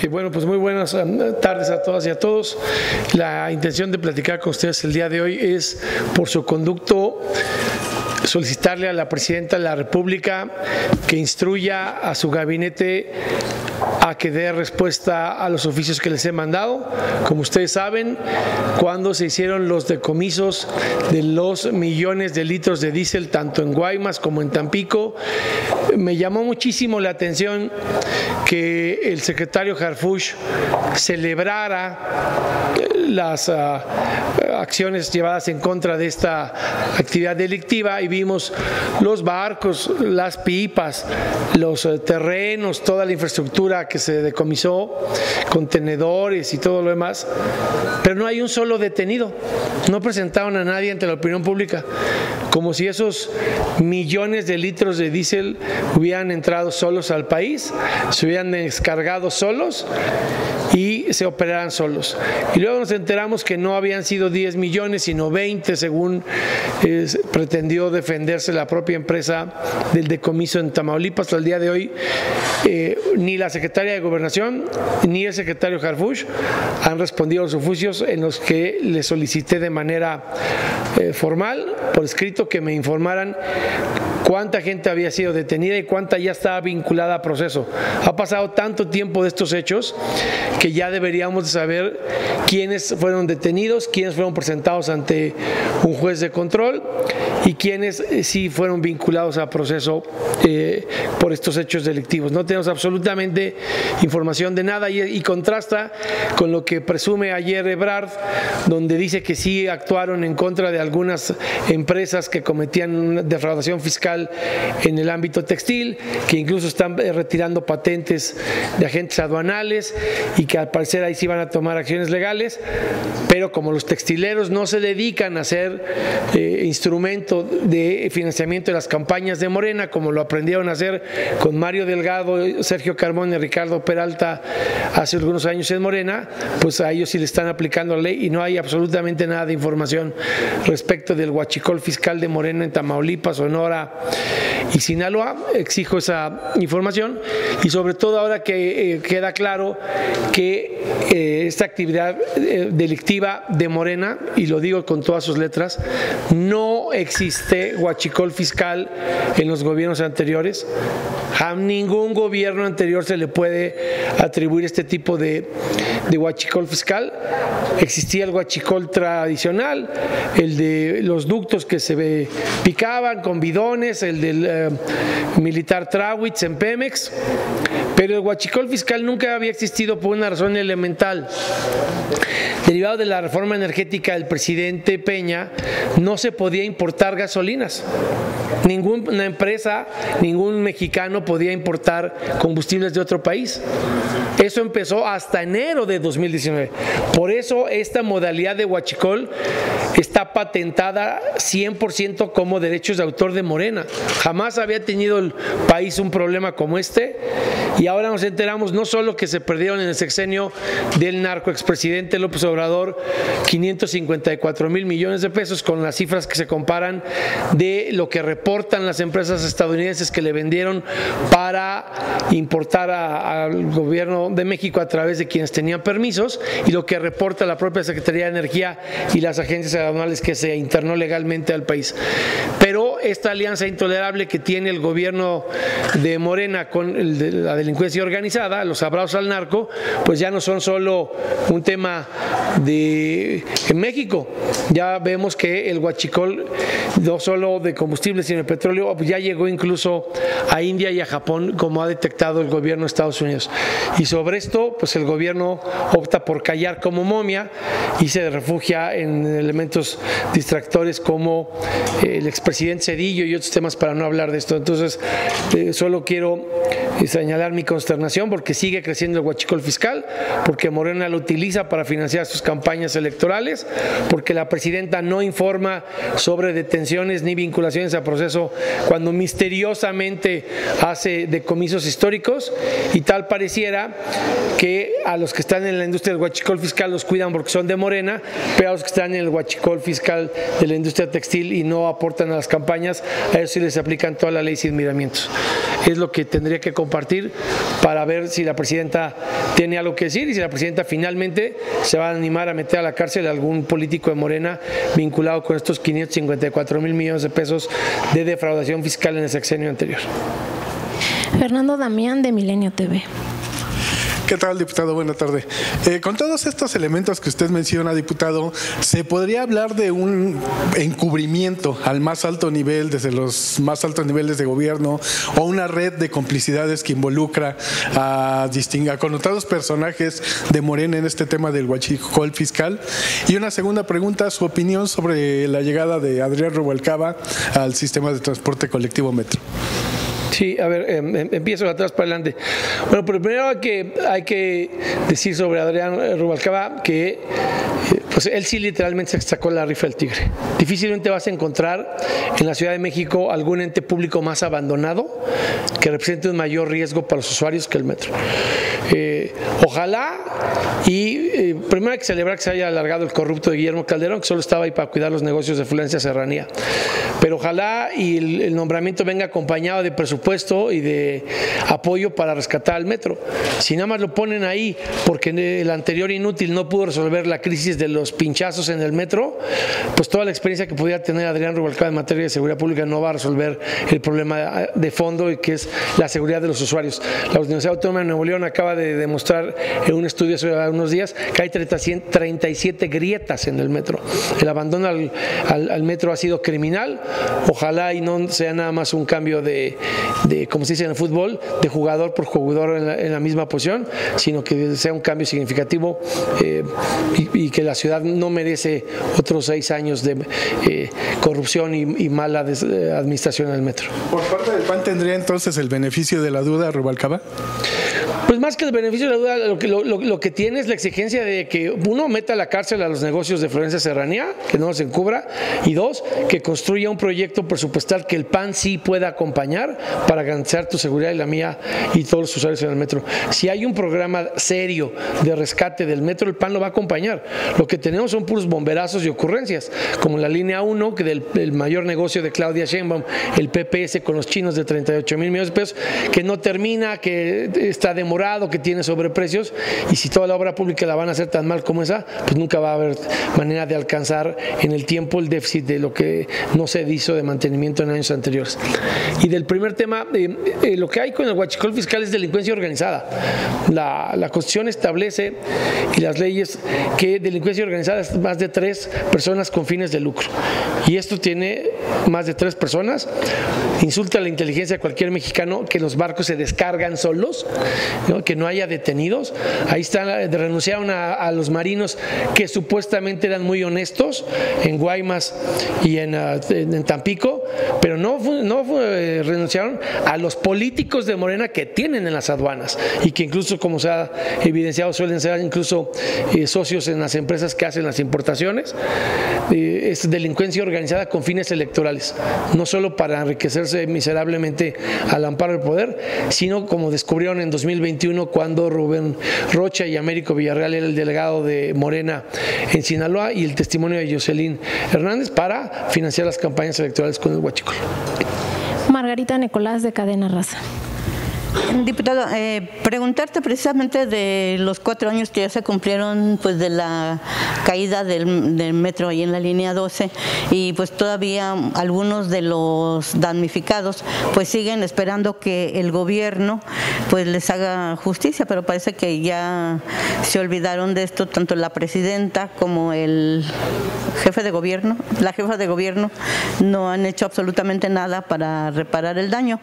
Bueno, pues muy buenas tardes a todas y a todos. La intención de platicar con ustedes el día de hoy es, por su conducto, solicitarle a la Presidenta de la República que instruya a su gabinete a que dé respuesta a los oficios que les he mandado. Como ustedes saben, cuando se hicieron los decomisos de los millones de litros de diésel, tanto en Guaymas como en Tampico, me llamó muchísimo la atención que el secretario Harfuch celebrara las acciones llevadas en contra de esta actividad delictiva, y vimos los barcos, las pipas, los terrenos, toda la infraestructura que se decomisó, contenedores y todo lo demás, pero no hay un solo detenido. No presentaron a nadie ante la opinión pública, como si esos millones de litros de diésel hubieran entrado solos al país, se hubieran descargado solos y se operaran solos. Y luego nos enteramos que no habían sido 10 millones, sino 20, según pretendió defenderse la propia empresa del decomiso en Tamaulipas. Hasta el día de hoy, ni la secretaria de Gobernación ni el secretario Harfuch han respondido a los oficios en los que le solicité de manera formal, por escrito, que me informaran cuánta gente había sido detenida y cuánta ya estaba vinculada a proceso. Ha pasado tanto tiempo de estos hechos que ya deberíamos de saber quiénes fueron detenidos, quiénes fueron presentados ante un juez de control y quiénes sí fueron vinculados a proceso por estos hechos delictivos. No tenemos absolutamente información de nada y contrasta con lo que presume ayer Ebrard, donde dice que sí actuaron en contra de algunas empresas que cometían defraudación fiscal en el ámbito textil, que incluso están retirando patentes de agentes aduanales y que al parecer ahí sí van a tomar acciones legales, pero como los textileros no se dedican a ser instrumento de financiamiento de las campañas de Morena, como lo aprendieron a hacer con Mario Delgado, Sergio Carmona y Ricardo Peralta hace algunos años en Morena, pues a ellos sí le están aplicando la ley y no hay absolutamente nada de información respecto del huachicol fiscal de Morena en Tamaulipas, Sonora y Sinaloa. Exijo esa información y sobre todo ahora que queda claro que esta actividad delictiva de Morena, y lo digo con todas sus letras, no existe huachicol fiscal en los gobiernos anteriores. A ningún gobierno anterior se le puede atribuir este tipo de huachicol fiscal. Existía el huachicol tradicional, el de los ductos que se picaban con bidones, el del militar Trawitz en Pemex, pero el huachicol fiscal nunca había existido por una razón elemental. Derivado de la reforma energética del presidente Peña, no se podía importar gasolinas. Ninguna empresa, ningún mexicano podía importar combustibles de otro país. Eso empezó hasta enero de 2019. Por eso esta modalidad de huachicol está patentada 100% como derechos de autor de Morena. Jamás había tenido el país un problema como este, y ahora nos enteramos no solo que se perdieron en el sexenio del narco expresidente López Obrador 554,000 millones de pesos, con las cifras que se comparan de lo que reportan las empresas estadounidenses que le vendieron para importar al gobierno de México a través de quienes tenían permisos, y lo que reporta la propia Secretaría de Energía y las agencias aduanales que se internó legalmente al país. Pero esta alianza intolerable que tiene el gobierno de Morena con la delincuencia organizada, los abrazos al narco, pues ya no son solo un tema en México. Ya vemos que el huachicol, no solo de combustible sino de petróleo, pues ya llegó incluso a India y a Japón, como ha detectado el gobierno de Estados Unidos. Y sobre esto, pues el gobierno opta por callar como momia y se refugia en elementos distractores como el expresidente Zedillo y otros temas, para no hablar de esto. Entonces, solo quiero señalar mi consternación porque sigue creciendo el huachicol fiscal, porque Morena lo utiliza para financiar sus campañas electorales, porque la presidenta no informa sobre detenciones ni vinculaciones a proceso cuando misteriosamente hace decomisos históricos, y tal pareciera que a los que están en la industria del huachicol fiscal los cuidan porque son de Morena, pero a los que están en el huachicol fiscal de la industria textil y no aportan a las campañas, a ellos sí les aplican toda la ley sin miramientos. es lo que tendría que compartir para ver si la presidenta tiene algo que decir y si la presidenta finalmente se va a animar a meter a la cárcel a algún político de Morena vinculado con estos 554,000 millones de pesos de defraudación fiscal en el sexenio anterior. Fernando Damián, de Milenio TV. ¿Qué tal, diputado? Buenas tardes. Con todos estos elementos que usted menciona, diputado, ¿se podría hablar de un encubrimiento al más alto nivel, desde los más altos niveles de gobierno, o una red de complicidades que involucra a connotados personajes de Morena en este tema del huachicol fiscal? Y una segunda pregunta, su opinión sobre la llegada de Adrián Rubalcaba al sistema de transporte colectivo Metro. Sí, a ver, empiezo de atrás para adelante. Bueno, pero primero hay que decir sobre Adrián Rubalcaba que pues él sí literalmente se sacó la rifa del tigre. Difícilmente vas a encontrar en la Ciudad de México algún ente público más abandonado que represente un mayor riesgo para los usuarios que el metro. Ojalá, y primero hay que celebrar que se haya alargado el corrupto de Guillermo Calderón, que solo estaba ahí para cuidar los negocios de Florencia Serranía. Pero ojalá y el nombramiento venga acompañado de presupuesto y de apoyo para rescatar al metro. Si nada más lo ponen ahí porque el anterior inútil no pudo resolver la crisis de los pinchazos en el metro, pues toda la experiencia que pudiera tener Adrián Rubalcaba en materia de seguridad pública no va a resolver el problema de fondo, y que es la seguridad de los usuarios. La Universidad Autónoma de Nuevo León acaba de demostrar en un estudio hace unos días que hay 37 grietas en el metro. El abandono al metro ha sido criminal. Ojalá y no sea nada más un cambio de como se dice en el fútbol, de jugador por jugador en la misma posición, sino que sea un cambio significativo, y que la ciudad no merece otros 6 años de corrupción y mala administración del metro. ¿Por parte del PAN tendría entonces el beneficio de la duda Rubalcaba? Pues más que el beneficio de la duda, lo que tiene es la exigencia de que uno meta a la cárcel a los negocios de Florencia Serranía, que no los encubra, y dos, que construya un proyecto presupuestal que el PAN sí pueda acompañar para garantizar tu seguridad y la mía y todos los usuarios en el metro. Si hay un programa serio de rescate del metro, el PAN lo va a acompañar. Lo que tenemos son puros bomberazos y ocurrencias, como la línea 1, que del mayor negocio de Claudia Sheinbaum, el PPS con los chinos de 38,000 millones de pesos, que no termina, que está demorado, que tiene sobreprecios, y si toda la obra pública la van a hacer tan mal como esa, pues nunca va a haber manera de alcanzar en el tiempo el déficit de lo que no se hizo de mantenimiento en años anteriores. Y del primer tema, lo que hay con el huachicol fiscal es delincuencia organizada. La Constitución establece, y las leyes, que delincuencia organizada es más de 3 personas con fines de lucro, y esto tiene más de 3 personas. Insulta la inteligencia de cualquier mexicano que los barcos se descargan solos, ¿no? Que no haya detenidos. Ahí están, renunciaron a los marinos que supuestamente eran muy honestos en Guaymas y en Tampico, pero no renunciaron a los políticos de Morena que tienen en las aduanas, y que incluso, como se ha evidenciado, suelen ser incluso socios en las empresas que hacen las importaciones. Es delincuencia organizada con fines electorales, no solo para enriquecerse miserablemente al amparo del poder, sino, como descubrieron en 2021, cuando Rubén Rocha y Américo Villarreal era el delegado de Morena en Sinaloa, y el testimonio de Jocelyn Hernández, para financiar las campañas electorales con el huachicol. Margarita Nicolás, de Cadena Raza. Diputado, preguntarte precisamente de los 4 años que ya se cumplieron, pues, de la caída del metro ahí en la línea 12, y pues todavía algunos de los damnificados pues siguen esperando que el gobierno pues les haga justicia, pero parece que ya se olvidaron de esto, tanto la presidenta como el jefe de gobierno, la jefa de gobierno, no han hecho absolutamente nada para reparar el daño.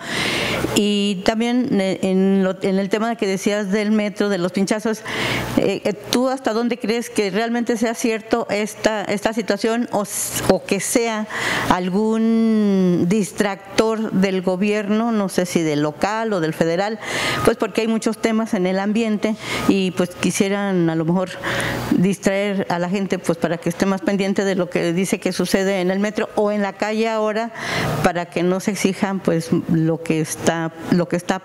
Y también en el tema que decías del metro, de los pinchazos, ¿tú hasta dónde crees que realmente sea cierto esta situación, o que sea algún distractor del gobierno, no sé si del local o del federal? Pues porque hay muchos temas en el ambiente y pues quisieran a lo mejor distraer a la gente, pues para que esté más pendiente de lo que dice que sucede en el metro o en la calle ahora, para que no se exijan pues lo que está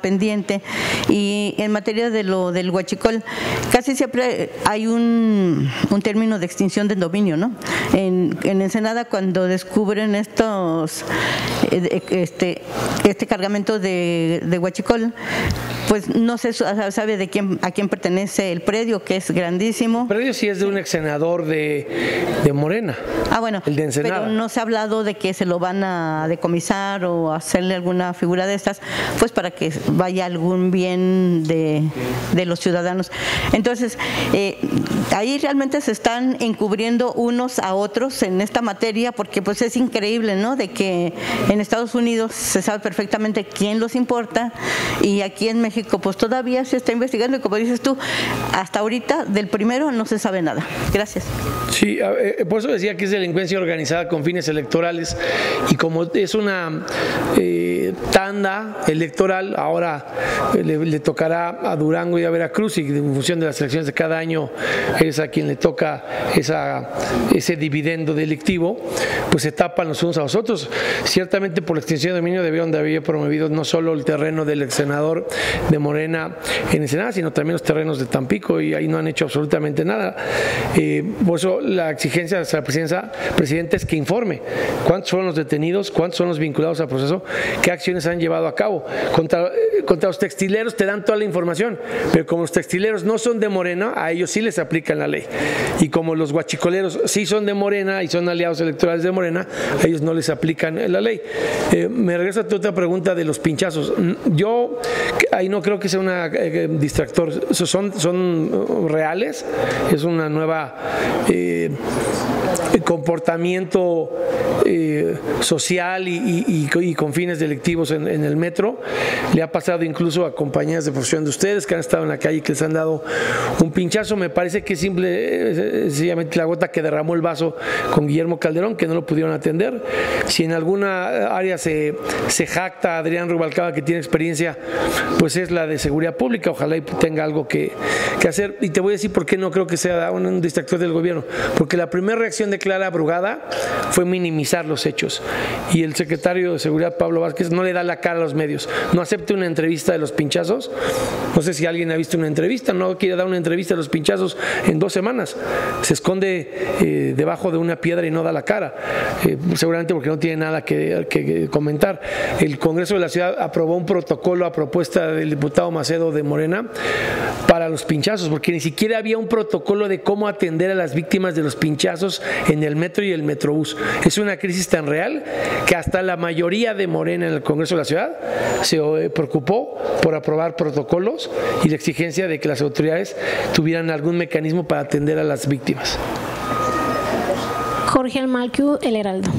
pendiente pendiente. Y en materia de lo del huachicol, casi siempre hay un término de extinción del dominio, ¿no? En Ensenada, cuando descubren estos este cargamento de huachicol, pues no se sabe a quién pertenece el predio, que es grandísimo. El predio sí es de un ex senador de Morena. Ah, bueno, el de Ensenada. Pero no se ha hablado de que se lo van a decomisar o hacerle alguna figura de estas, pues para que vaya algún bien de los ciudadanos. Entonces, ahí realmente se están encubriendo unos a otros en esta materia, porque pues es increíble, ¿no? De que en Estados Unidos se sabe perfectamente quién los importa y aquí en México pues todavía se está investigando y como dices tú, hasta ahorita del primero no se sabe nada. Gracias. Sí, por eso decía que es delincuencia organizada con fines electorales y como es una tanda electoral, ahora le tocará a Durango y a Veracruz y en función de las elecciones de cada año es a quien le toca ese dividendo delictivo, pues se tapan los unos a los otros. Ciertamente por la extinción de dominio debieron de haber promovido no solo el terreno del ex senador de Morena en Ensenada, sino también los terrenos de Tampico y ahí no han hecho absolutamente nada. Por eso la exigencia de la presidenta es que informe cuántos fueron los detenidos, cuántos son los vinculados al proceso, qué acciones han llevado a cabo. Contra los textileros te dan toda la información, pero como los textileros no son de Morena, a ellos sí les aplican la ley. Y como los guachicoleros sí son de Morena y son aliados electorales de Morena, a ellos no les aplican la ley. Me regreso a tu otra pregunta de los pinchazos. Yo ahí no creo que sea un distractor, son reales, es una nueva comportamiento social y con fines delictivos en el metro. Le ha pasado incluso a compañías de profesión de ustedes que han estado en la calle y que les han dado un pinchazo. Me parece que es sencillamente la gota que derramó el vaso con Guillermo Calderón, que no lo pudieron atender. Si en alguna área se jacta Adrián Rubalcaba que tiene experiencia, pues es la de seguridad pública. Ojalá y tenga algo que hacer. Y te voy a decir por qué no creo que sea un distractor del gobierno. Porque la primera reacción de Clara Brugada fue minimizar los hechos. Y el secretario de Seguridad, Pablo Vázquez, no le da la cara a los medios. No acepta una entrevista de los pinchazos. No sé si alguien ha visto una entrevista. No quiere dar una entrevista de los pinchazos en 2 semanas. Se esconde debajo de una piedra y no da la cara. Seguramente porque no tiene nada que comentar. El Congreso de la Ciudad aprobó un protocolo a propuesta del diputado Macedo de Morena para los pinchazos, porque ni siquiera había un protocolo de cómo atender a las víctimas de los pinchazos en el metro y el metrobús. Es una crisis tan real que hasta la mayoría de Morena en el Congreso de la Ciudad se preocupó por aprobar protocolos y la exigencia de que las autoridades tuvieran algún mecanismo para atender a las víctimas. Jorge Almalcu, El Heraldo.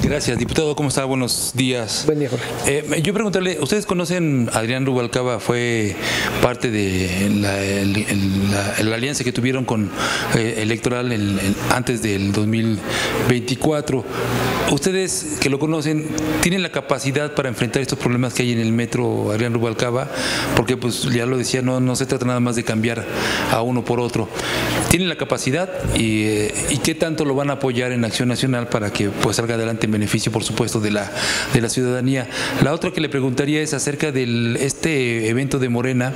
Gracias, diputado. ¿Cómo está? Buenos días. Buen día, Jorge. Yo preguntarle, ¿ustedes conocen a Adrián Rubalcaba? Fue parte de la alianza que tuvieron con electoral antes del 2024. Ustedes que lo conocen, ¿tienen la capacidad para enfrentar estos problemas que hay en el metro Adrián Rubalcaba? Porque pues ya lo decía, no se trata nada más de cambiar a uno por otro. ¿Tienen la capacidad y qué tanto lo van a apoyar en Acción Nacional para que pues salga adelante en beneficio, por supuesto, de la ciudadanía? La otra que le preguntaría es acerca de este evento de Morena,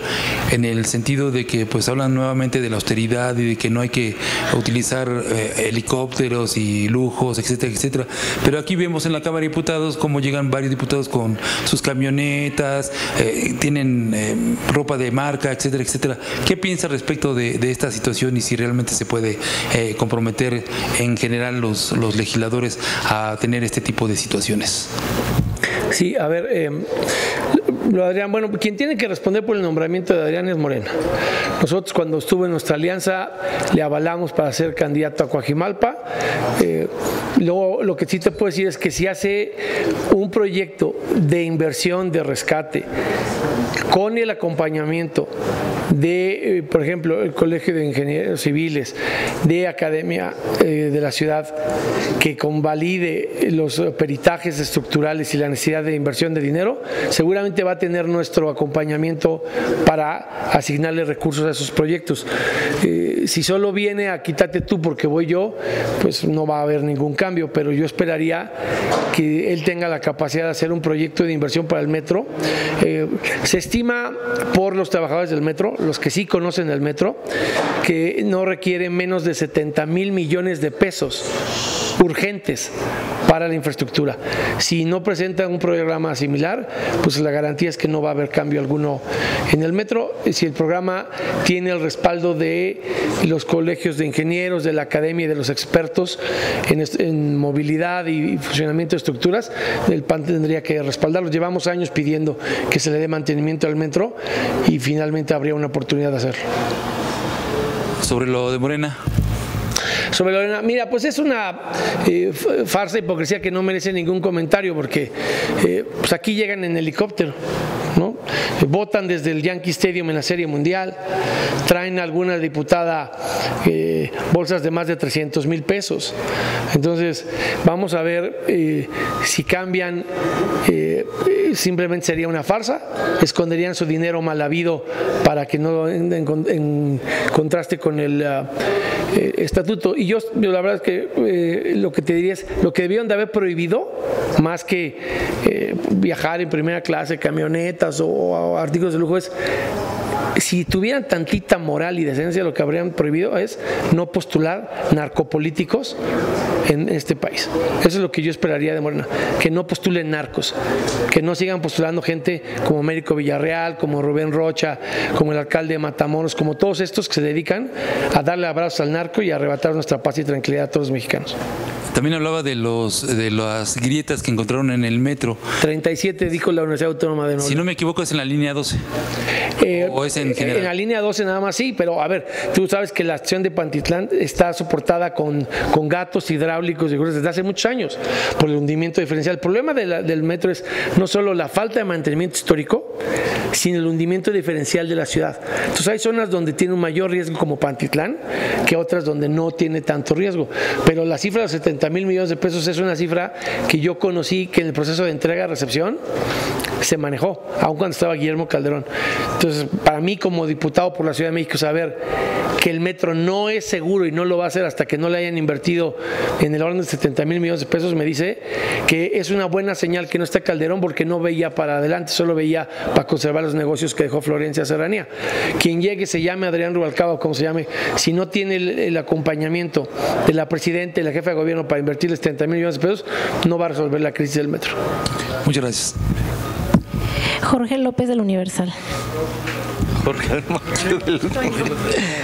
en el sentido de que pues hablan nuevamente de la austeridad y de que no hay que utilizar helicópteros y lujos, etcétera, etcétera. Pero aquí vemos en la Cámara de Diputados cómo llegan varios diputados con sus camionetas, tienen ropa de marca, etcétera, etcétera. ¿Qué piensa respecto de esta situación y si realmente se puede comprometer en general los legisladores a tener este tipo de situaciones? Sí, a ver, Adrián, bueno, quien tiene que responder por el nombramiento de Adrián es Morena. Nosotros cuando estuvo en nuestra alianza le avalamos para ser candidato a Coajimalpa. Luego lo que sí te puedo decir es que si hace un proyecto de inversión, de rescate, con el acompañamiento de, por ejemplo, el Colegio de Ingenieros Civiles, de Academia de la Ciudad, que convalide los peritajes estructurales y la necesidad de inversión de dinero, seguramente va va a tener nuestro acompañamiento para asignarle recursos a esos proyectos. Si solo viene a quítate tú porque voy yo, pues no va a haber ningún cambio, pero yo esperaría que él tenga la capacidad de hacer un proyecto de inversión para el metro. Se estima por los trabajadores del metro, los que sí conocen el metro, que no requiere menos de 70,000 millones de pesos urgentes para la infraestructura. Si no presentan un programa similar, pues la garantía es que no va a haber cambio alguno en el metro. Si el programa tiene el respaldo de los colegios de ingenieros, de la academia y de los expertos en movilidad y funcionamiento de estructuras, el PAN tendría que respaldarlo. Llevamos años pidiendo que se le dé mantenimiento al metro y finalmente habría una oportunidad de hacerlo. Sobre lo de Morena. Sobre Lorena, mira, pues es una farsa, hipocresía que no merece ningún comentario, porque pues aquí llegan en helicóptero, ¿no? Votan desde el Yankee Stadium en la Serie Mundial, traen a alguna diputada bolsas de más de 300,000 pesos. Entonces, vamos a ver si cambian. Simplemente sería una farsa, esconderían su dinero mal habido para que no en contraste con el estatuto. Y yo la verdad es que lo que te diría es, lo que debieron de haber prohibido, más que viajar en primera clase, camionetas o artículos de lujo, es, si tuvieran tantita moral y decencia, lo que habrían prohibido es no postular narcopolíticos en este país. Eso es lo que yo esperaría de Morena, que no postulen narcos, que no sigan postulando gente como Américo Villarreal, como Rubén Rocha, como el alcalde de Matamoros, como todos estos que se dedican a darle abrazos al narco y a arrebatar nuestra paz y tranquilidad a todos los mexicanos. También hablaba de las grietas que encontraron en el metro. 37 dijo la Universidad Autónoma de Nuevo León. Si no me equivoco, es en la línea 12. ¿O es en general? En la línea 12 nada más sí, pero a ver, tú sabes que la estación de Pantitlán está soportada con gatos hidráulicos desde hace muchos años por el hundimiento diferencial. El problema del metro es no solo la falta de mantenimiento histórico, sino el hundimiento diferencial de la ciudad. Entonces hay zonas donde tiene un mayor riesgo como Pantitlán que otras donde no tiene tanto riesgo. Pero la cifra de los 70,000 millones de pesos es una cifra que yo conocí que en el proceso de entrega-recepción se manejó, aun cuando estaba Guillermo Calderón. Entonces, para mí como diputado por la Ciudad de México, saber que el metro no es seguro y no lo va a hacer hasta que no le hayan invertido en el orden de 70,000 millones de pesos, me dice que es una buena señal que no está Calderón, porque no veía para adelante, solo veía para conservar los negocios que dejó Florencia Serranía. Quien llegue, se llame Adrián Rubalcaba, como se llame, si no tiene el acompañamiento de la presidenta y la jefa de gobierno para invertirles 70,000 millones de pesos, no va a resolver la crisis del metro. Muchas gracias. Jorge López del Universal. Jorge del Universal.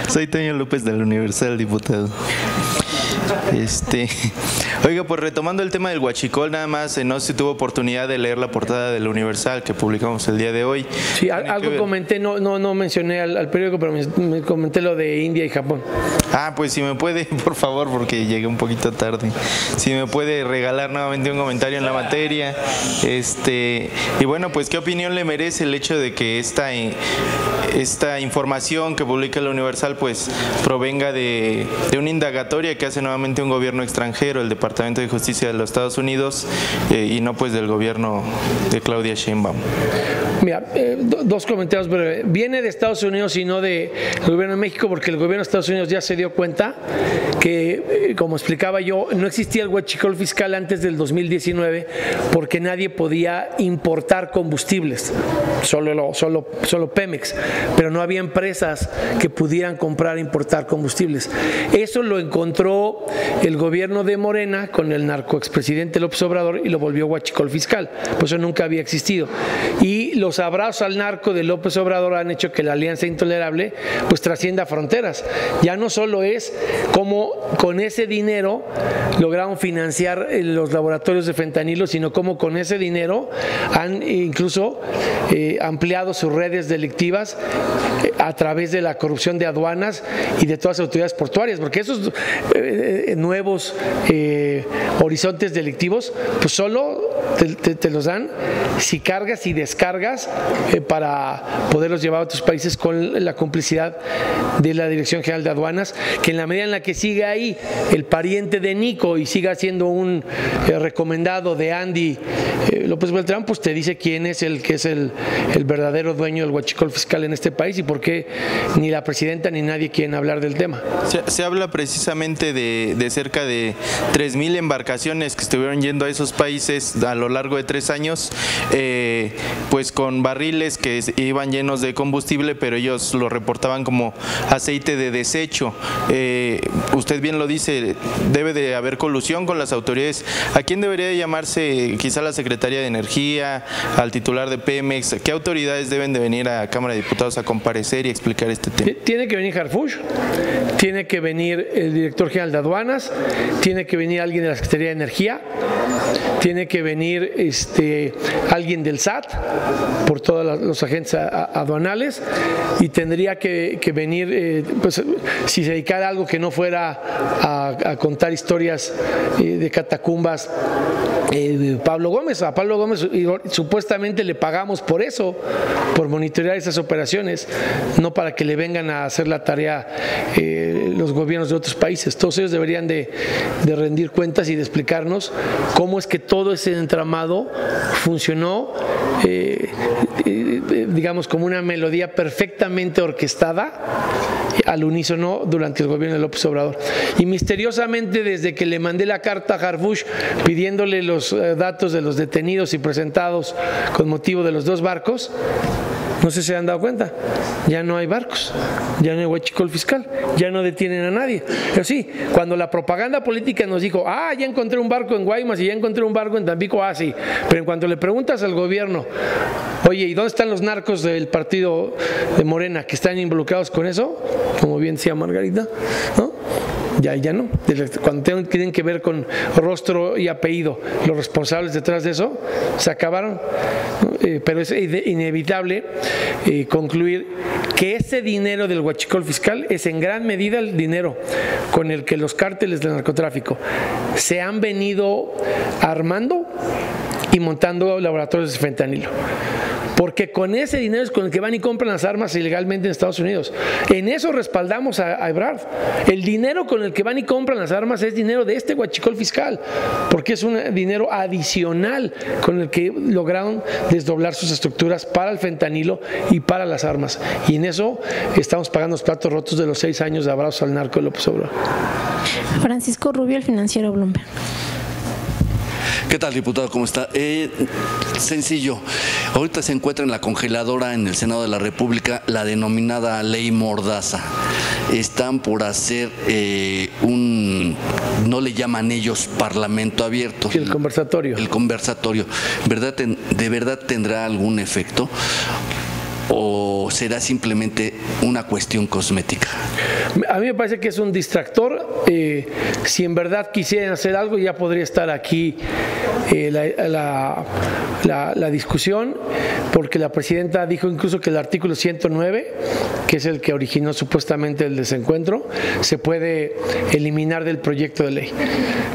Soy Toño López del Universal, diputado. Oiga, pues retomando el tema del huachicol, nada más, no sé si tuvo oportunidad de leer la portada del Universal que publicamos el día de hoy. Sí, algo comenté, no mencioné al periódico, pero me comenté lo de India y Japón. Pues si me puede, por favor, porque llegué un poquito tarde, si me puede regalar nuevamente un comentario en la materia. Y bueno, pues ¿qué opinión le merece el hecho de que esta información que publica el Universal pues provenga de una indagatoria que hace nuevamente un gobierno extranjero, el Departamento de Justicia de los Estados Unidos, y no pues del gobierno de Claudia Sheinbaum? Mira, dos comentarios breves. Viene de Estados Unidos y no del gobierno de México, porque el gobierno de Estados Unidos ya se dio cuenta que, como explicaba yo, no existía el huachicol fiscal antes del 2019 porque nadie podía importar combustibles, solo Pemex, pero no había empresas que pudieran comprar e importar combustibles. Eso lo encontró el gobierno de Morena con el narcoexpresidente López Obrador y lo volvió huachicol fiscal, pues eso nunca había existido. Y los abrazos al narco de López Obrador han hecho que la Alianza Intolerable pues trascienda fronteras. Ya no solo es cómo con ese dinero lograron financiar los laboratorios de fentanilo, sino cómo con ese dinero han incluso ampliado sus redes delictivas a través de la corrupción de aduanas y de todas las autoridades portuarias, porque esos nuevos horizontes delictivos pues solo te los dan si cargas y descargas para poderlos llevar a otros países con la complicidad de la Dirección General de Aduanas, que en la medida en la que siga ahí el pariente de Nico y siga siendo un recomendado de Andy López Beltrán, pues te dice quién es el que es el verdadero dueño del huachicol fiscal en este país y por qué ni la presidenta ni nadie quieren hablar del tema. Se habla precisamente de cerca de 3,000 embarcaciones que estuvieron yendo a esos países a lo largo de 3 años, pues con barriles que iban llenos de combustible, pero ellos lo reportaban como aceite de desecho. Usted bien lo dice, debe de haber colusión con las autoridades. ¿A quién debería llamarse? Quizá la Secretaría de Energía, al titular de Pemex. ¿Qué autoridades deben de venir a Cámara de Diputados a comparecer y explicar este tema? Tiene que venir Harfuch, tiene que venir el director general de aduanas, tiene que venir alguien de la Secretaría de Energía, tiene que venir alguien del SAT por todos los agentes aduanales y tendría que venir, pues, si se dedicara a algo que no fuera a contar historias de catacumbas, Pablo Gómez. A Pablo Gómez supuestamente le pagamos por eso, por monitorear esas operaciones, no para que le vengan a hacer la tarea los gobiernos de otros países. Todos ellos deberían de rendir cuentas y de explicarnos cómo es que todo ese entramado funcionó, digamos, como una melodía perfectamente orquestada al unísono durante el gobierno de López Obrador. Y misteriosamente, desde que le mandé la carta a Harfuch pidiéndole los datos de los detenidos y presentados con motivo de los 2 barcos, no sé si se han dado cuenta, ya no hay barcos, ya no hay huachicol fiscal, ya no detienen a nadie. Pero sí, cuando la propaganda política nos dijo, ya encontré un barco en Guaymas y ya encontré un barco en Tampico, sí, pero en cuanto le preguntas al gobierno, oye, ¿y dónde están los narcos del partido de Morena que están involucrados con eso? Como bien decía Margarita, ¿no? Ya no. Cuando tienen que ver con rostro y apellido, los responsables detrás de eso se acabaron. Pero es inevitable concluir que ese dinero del huachicol fiscal es en gran medida el dinero con el que los cárteles del narcotráfico se han venido armando y montando laboratorios de fentanilo. Porque con ese dinero es con el que van y compran las armas ilegalmente en Estados Unidos. En eso respaldamos a Ebrard. El dinero con el que van y compran las armas es dinero de este huachicol fiscal, porque es un dinero adicional con el que lograron desdoblar sus estructuras para el fentanilo y para las armas. Y en eso estamos pagando los platos rotos de los 6 años de abrazos al narco de López Obrador. Francisco Rubio, El Financiero, Bloomberg. ¿Qué tal, diputado? ¿Cómo está? Sencillo. Ahorita se encuentra en la congeladora en el Senado de la República la denominada Ley Mordaza. Están por hacer no le llaman ellos Parlamento Abierto. El conversatorio. El conversatorio. ¿De verdad tendrá algún efecto? ¿O será simplemente una cuestión cosmética? A mí me parece que es un distractor. Si en verdad quisieran hacer algo, ya podría estar aquí la discusión, porque la presidenta dijo incluso que el artículo 109, que es el que originó supuestamente el desencuentro, se puede eliminar del proyecto de ley.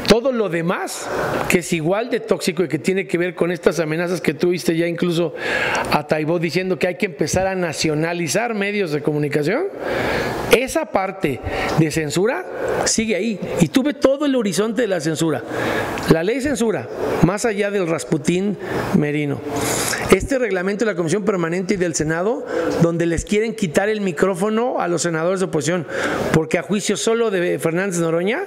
Todo lo demás, que es igual de tóxico y que tiene que ver con estas amenazas que tuviste ya incluso a Taibó diciendo que hay que empezar a nacionalizar medios de comunicación, esa parte de censura sigue ahí. Y tuve todo el horizonte de la censura. La ley censura, más allá del Rasputín Merino. Este reglamento de la Comisión Permanente y del Senado, donde les quieren quitar el micrófono a los senadores de oposición, porque a juicio solo de Fernández Noroña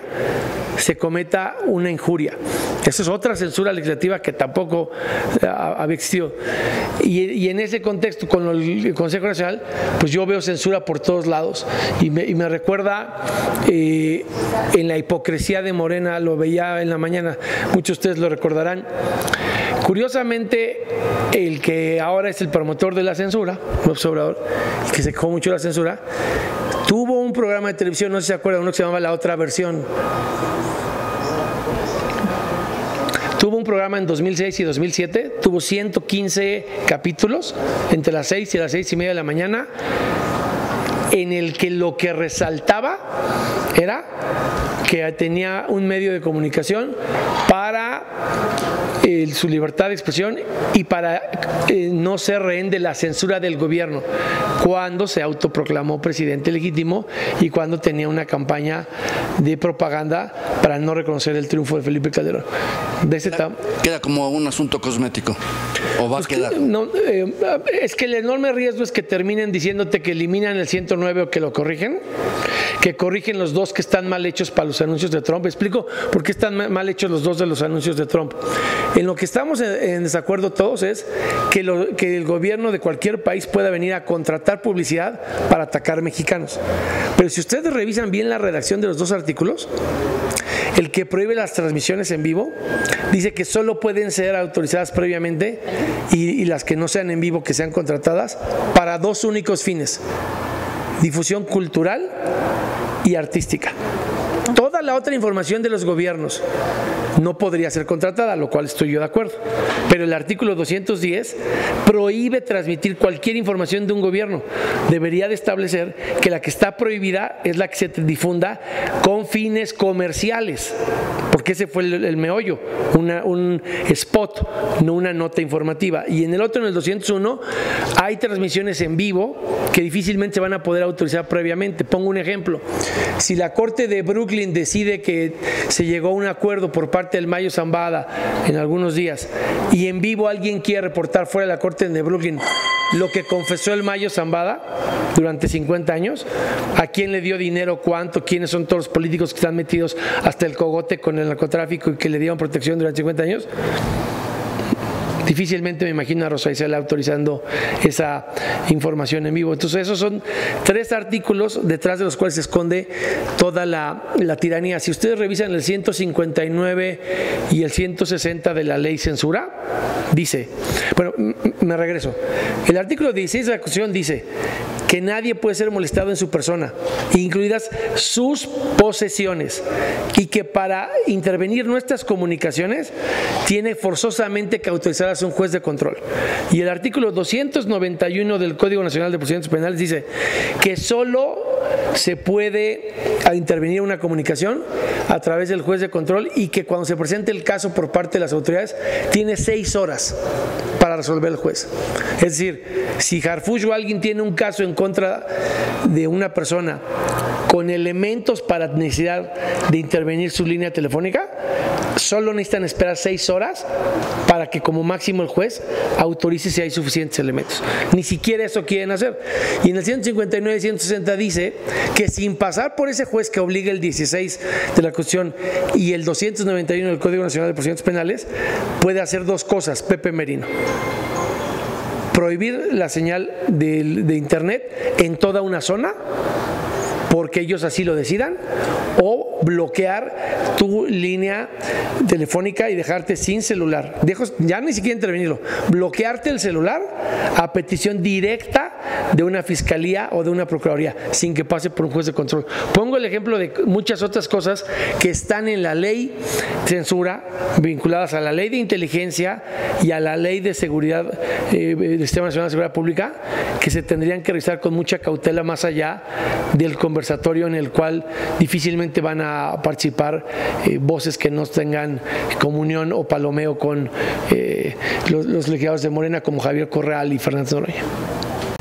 se cometa una injuria. Esa es otra censura legislativa que tampoco había existido. Y en ese contexto, con el Consejo Nacional, pues yo veo censura por todos lados. Y me recuerda en la hipocresía de Morena, lo veía en la mañana, muchos de ustedes lo recordarán. Curiosamente, el que ahora es el promotor de la censura, López Obrador, el que se quejó mucho de la censura, tuvo un programa de televisión, no sé si se acuerdan, uno que se llamaba La Otra Versión. Tuvo un programa programa en 2006 y 2007, tuvo 115 capítulos entre las 6 y las 6:30 de la mañana, en el que lo que resaltaba era que tenía un medio de comunicación para su libertad de expresión y para no ser rehén de la censura del gobierno, cuando se autoproclamó presidente legítimo y cuando tenía una campaña de propaganda para no reconocer el triunfo de Felipe Calderón. Queda como un asunto cosmético. ¿O va a quedar? No, es que el enorme riesgo es que terminen diciéndote que eliminan el 109 o que lo corrigen, que corrigen los dos que están mal hechos para los anuncios de Trump. Explico por qué están mal hechos los dos de los anuncios de Trump. En lo que estamos en desacuerdo todos es que el gobierno de cualquier país pueda venir a contratar publicidad para atacar mexicanos. Pero si ustedes revisan bien la redacción de los dos artículos, el que prohíbe las transmisiones en vivo dice que solo pueden ser autorizadas previamente y las que no sean en vivo, que sean contratadas para dos únicos fines: difusión cultural y artística. Toda la otra información de los gobiernos no podría ser contratada, lo cual estoy yo de acuerdo. Pero el artículo 210 prohíbe transmitir cualquier información de un gobierno. Debería de establecer que la que está prohibida es la que se difunda con fines comerciales, porque ese fue el meollo, un spot, no una nota informativa. Y en el otro, en el 201, hay transmisiones en vivo que difícilmente se van a poder autorizar previamente. Pongo un ejemplo: si la Corte de Brooklyn decide que se llegó a un acuerdo por parte del Mayo Zambada en algunos días y en vivo alguien quiere reportar fuera de la Corte de Brooklyn lo que confesó el Mayo Zambada durante 50 años, a quién le dio dinero, cuánto, quiénes son todos los políticos que están metidos hasta el cogote con el narcotráfico y que le dieron protección durante 50 años, difícilmente me imagino a Rosa Isela autorizando esa información en vivo. Entonces esos son 3 artículos detrás de los cuales se esconde toda la tiranía. Si ustedes revisan el 159 y el 160 de la ley censura, dice, bueno, me regreso, el artículo 16 de la Constitución dice que nadie puede ser molestado en su persona, incluidas sus posesiones, y que para intervenir nuestras comunicaciones tiene forzosamente que autorizarlas un juez de control. Y el artículo 291 del Código Nacional de Procedimientos Penales dice que solo se puede intervenir una comunicación a través del juez de control, y que cuando se presente el caso por parte de las autoridades tiene 6 horas para resolver el juez. Es decir, si Harfuch o alguien tiene un caso en contra de una persona con elementos para necesidad de intervenir su línea telefónica, solo necesitan esperar 6 horas para que como máximo el juez autorice si hay suficientes elementos. Ni siquiera eso quieren hacer. Y en el 159 y 160 dice que sin pasar por ese juez que obliga el 16 de la Constitución y el 291 del Código Nacional de Procedimientos Penales, puede hacer 2 cosas Pepe Merino: prohibir la señal de internet en toda una zona, porque ellos así lo decidan, o bloquear tu línea telefónica y dejarte sin celular. Ya ni siquiera intervenirlo, bloquearte el celular a petición directa de una fiscalía o de una procuraduría, sin que pase por un juez de control. Pongo el ejemplo de muchas otras cosas que están en la ley censura, vinculadas a la ley de inteligencia y a la ley de seguridad, del Sistema Nacional de Seguridad Pública, que se tendrían que revisar con mucha cautela, más allá del conversatorio en el cual difícilmente van a participar voces que no tengan comunión o palomeo con los legisladores de Morena, como Javier Correal y Fernández Noroña.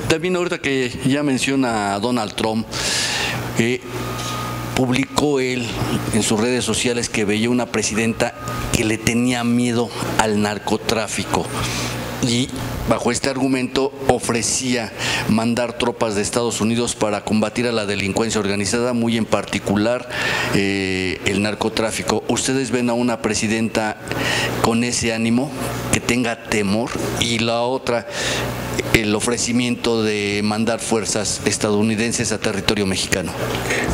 También ahorita que ya menciona a Donald Trump, publicó él en sus redes sociales que veía una presidenta que le tenía miedo al narcotráfico, y bajo este argumento ofrecía mandar tropas de Estados Unidos para combatir a la delincuencia organizada, muy en particular el narcotráfico. ¿Ustedes ven a una presidenta con ese ánimo, que tenga temor? Y la otra, el ofrecimiento de mandar fuerzas estadounidenses a territorio mexicano.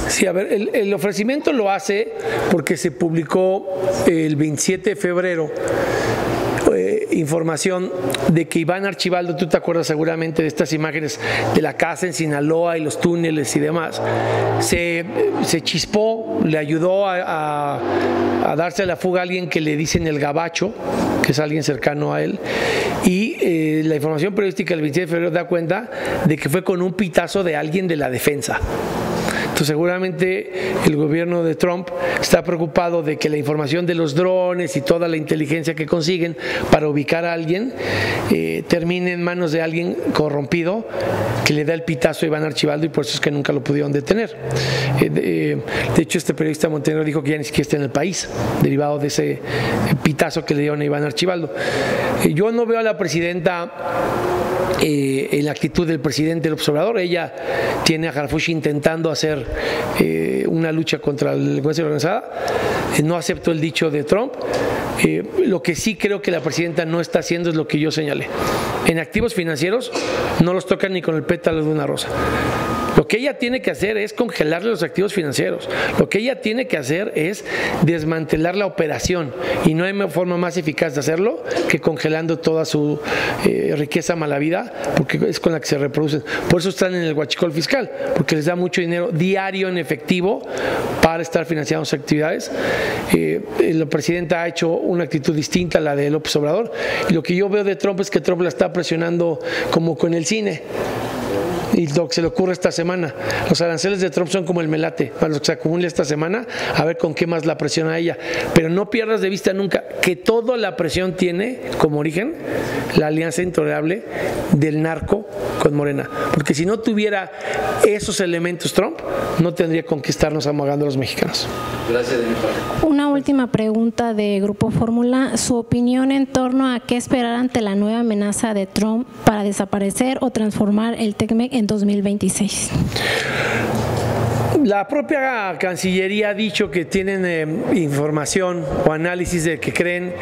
Sí, a ver, el ofrecimiento lo hace porque se publicó el 27 de febrero información de que Iván Archibaldo, tú te acuerdas seguramente de estas imágenes de la casa en Sinaloa y los túneles y demás, se chispó, le ayudó a darse a la fuga a alguien que le dicen el Gabacho, que es alguien cercano a él, y la información periodística del 27 de febrero da cuenta de que fue con un pitazo de alguien de la defensa. Entonces seguramente el gobierno de Trump está preocupado de que la información de los drones y toda la inteligencia que consiguen para ubicar a alguien termine en manos de alguien corrompido que le da el pitazo a Iván Archibaldo, y por eso es que nunca lo pudieron detener. De hecho, este periodista Montenegro dijo que ya ni siquiera está en el país, derivado de ese pitazo que le dieron a Iván Archibaldo. Yo no veo a la presidenta en la actitud del presidente López Obrador. Ella tiene a Harfuch intentando hacer una lucha contra la delincuencia organizada. No acepto el dicho de Trump. Lo que sí creo que la presidenta no está haciendo es lo que yo señalé. En activos financieros no los tocan ni con el pétalo de una rosa. Lo que ella tiene que hacer es congelarle los activos financieros. Lo que ella tiene que hacer es desmantelar la operación, y no hay forma más eficaz de hacerlo que congelando toda su riqueza malavida, porque es con la que se reproducen. Por eso están en el huachicol fiscal, porque les da mucho dinero diario en efectivo para estar financiando sus actividades. La presidenta ha hecho una actitud distinta a la de López Obrador, y lo que yo veo de Trump es que Trump la está presionando como con el cine. Y lo que se le ocurre esta semana, los aranceles de Trump son como el melate, para los que se acumule esta semana, a ver con qué más la presiona a ella. Pero no pierdas de vista nunca que toda la presión tiene como origen la alianza intolerable del narco con Morena, porque si no tuviera esos elementos Trump, no tendría con qué estarnos amagando a los mexicanos. Gracias, de mi parte. Una última pregunta de Grupo Fórmula. Su opinión en torno a qué esperar ante la nueva amenaza de Trump para desaparecer o transformar el TECMEC en 2026. La propia Cancillería ha dicho que tienen información o análisis de que creen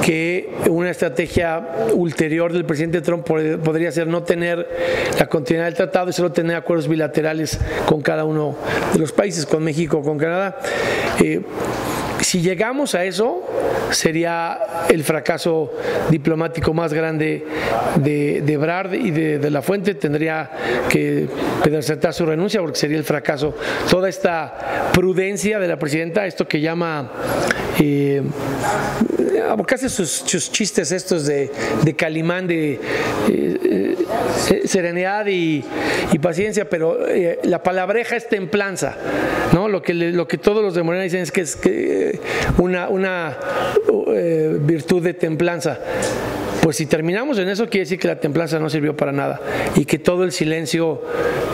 que una estrategia ulterior del presidente Trump podría ser no tener la continuidad del tratado y solo tener acuerdos bilaterales con cada uno de los países, con México, con Canadá. Si llegamos a eso, sería el fracaso diplomático más grande de Ebrard y de La Fuente. Tendría que presentar su renuncia, porque sería el fracaso. Toda esta prudencia de la presidenta, esto que llama porque hace sus chistes estos de Calimán, de serenidad y paciencia, pero la palabreja es templanza, ¿no? Lo que todos los de Morena dicen es que es una virtud de templanza. Pues si terminamos en eso, quiere decir que la templanza no sirvió para nada, y que todo el silencio,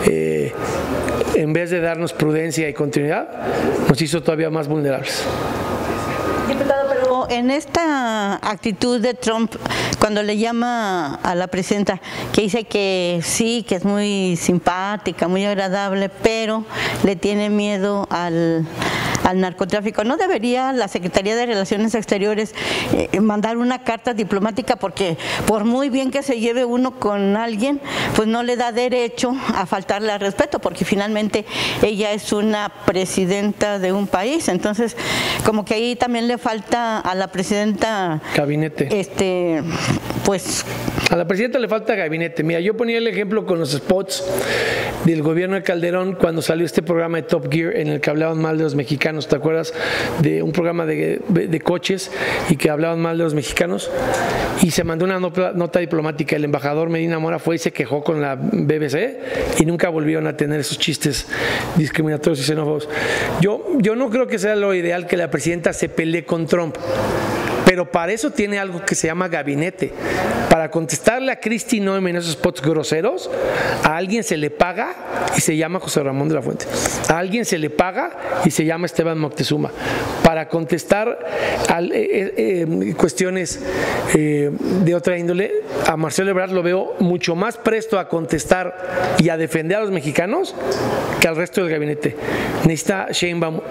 en vez de darnos prudencia y continuidad, nos hizo todavía más vulnerables. Diputado, pero en esta actitud de Trump, cuando le llama a la presidenta, que dice que sí, que es muy simpática, muy agradable, pero le tiene miedo al narcotráfico, ¿no debería la Secretaría de Relaciones Exteriores mandar una carta diplomática? Porque por muy bien que se lleve uno con alguien, pues no le da derecho a faltarle al respeto, porque finalmente ella es una presidenta de un país. Entonces, como que ahí también le falta a la presidenta gabinete. Pues a la presidenta le falta gabinete. Mira, yo ponía el ejemplo con los spots del gobierno de Calderón cuando salió este programa de Top Gear en el que hablaban mal de los mexicanos. ¿Te acuerdas de un programa de coches y que hablaban mal de los mexicanos? Y se mandó una nota diplomática. El embajador Medina Mora fue y se quejó con la BBC y nunca volvieron a tener esos chistes discriminatorios y xenófobos. Yo no creo que sea lo ideal que la presidenta se pelee con Trump, pero para eso tiene algo que se llama gabinete. Para contestarle a Kristi Noem en esos spots groseros, a alguien se le paga y se llama José Ramón de la Fuente. A alguien se le paga y se llama Esteban Moctezuma. Para contestar cuestiones de otra índole, a Marcelo Ebrard lo veo mucho más presto a contestar y a defender a los mexicanos que al resto del gabinete. Necesita Sheinbaum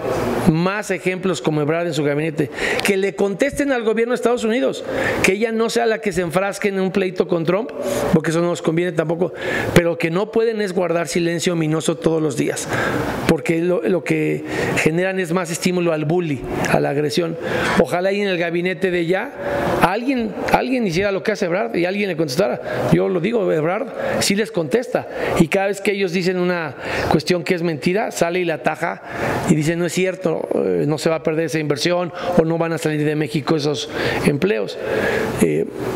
más ejemplos como Ebrard en su gabinete, que le contesten al gobierno de Estados Unidos, que ella no sea la que se enfrasque en en un pleito con Trump, porque eso no nos conviene tampoco, pero que no pueden es guardar silencio ominoso todos los días, porque lo que generan es más estímulo al bully, a la agresión. Ojalá ahí en el gabinete de ya alguien hiciera lo que hace Ebrard y alguien le contestara. Yo lo digo, Ebrard sí les contesta, y cada vez que ellos dicen una cuestión que es mentira, sale y la ataja y dice no es cierto, no se va a perder esa inversión o no van a salir de México esos empleos,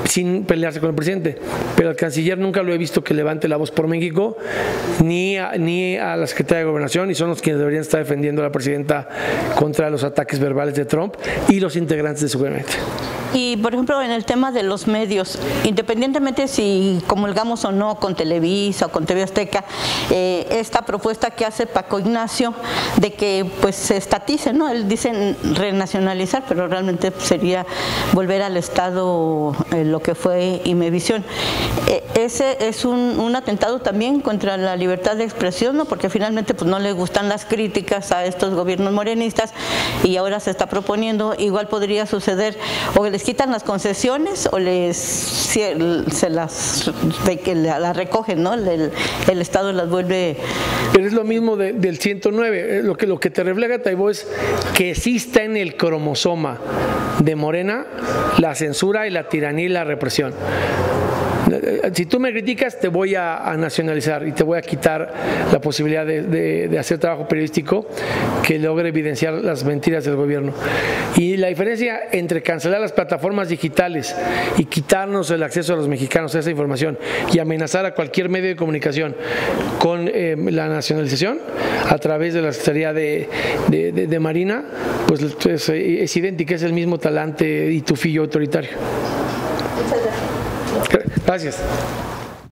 sin pelearse con el presidente. Pero al canciller nunca lo he visto que levante la voz por México, ni a la secretaria de Gobernación, y son los quienes deberían estar defendiendo a la presidenta contra los ataques verbales de Trump y los integrantes de su gabinete. Y, por ejemplo, en el tema de los medios, independientemente si comulgamos o no con Televisa o con TV Azteca, esta propuesta que hace Paco Ignacio de que pues se estatice, ¿no? Él dice renacionalizar, pero realmente sería volver al Estado lo que fue Imevisión. Ese es un atentado también contra la libertad de expresión, ¿no? Porque finalmente pues no le gustan las críticas a estos gobiernos morenistas y ahora se está proponiendo, igual podría suceder, o les quitan las concesiones o se las recogen, ¿no? El Estado las vuelve. Pero es lo mismo del 109, lo que te refleja, Taibo, es que exista en el cromosoma de Morena la censura y la tiranía y la represión. Si tú me criticas, te voy a nacionalizar y te voy a quitar la posibilidad de hacer trabajo periodístico que logre evidenciar las mentiras del gobierno. Y la diferencia entre cancelar las plataformas digitales y quitarnos el acceso a los mexicanos a esa información y amenazar a cualquier medio de comunicación con la nacionalización a través de la Secretaría de Marina, pues es idéntica, es el mismo talante y tufillo autoritario. Gracias.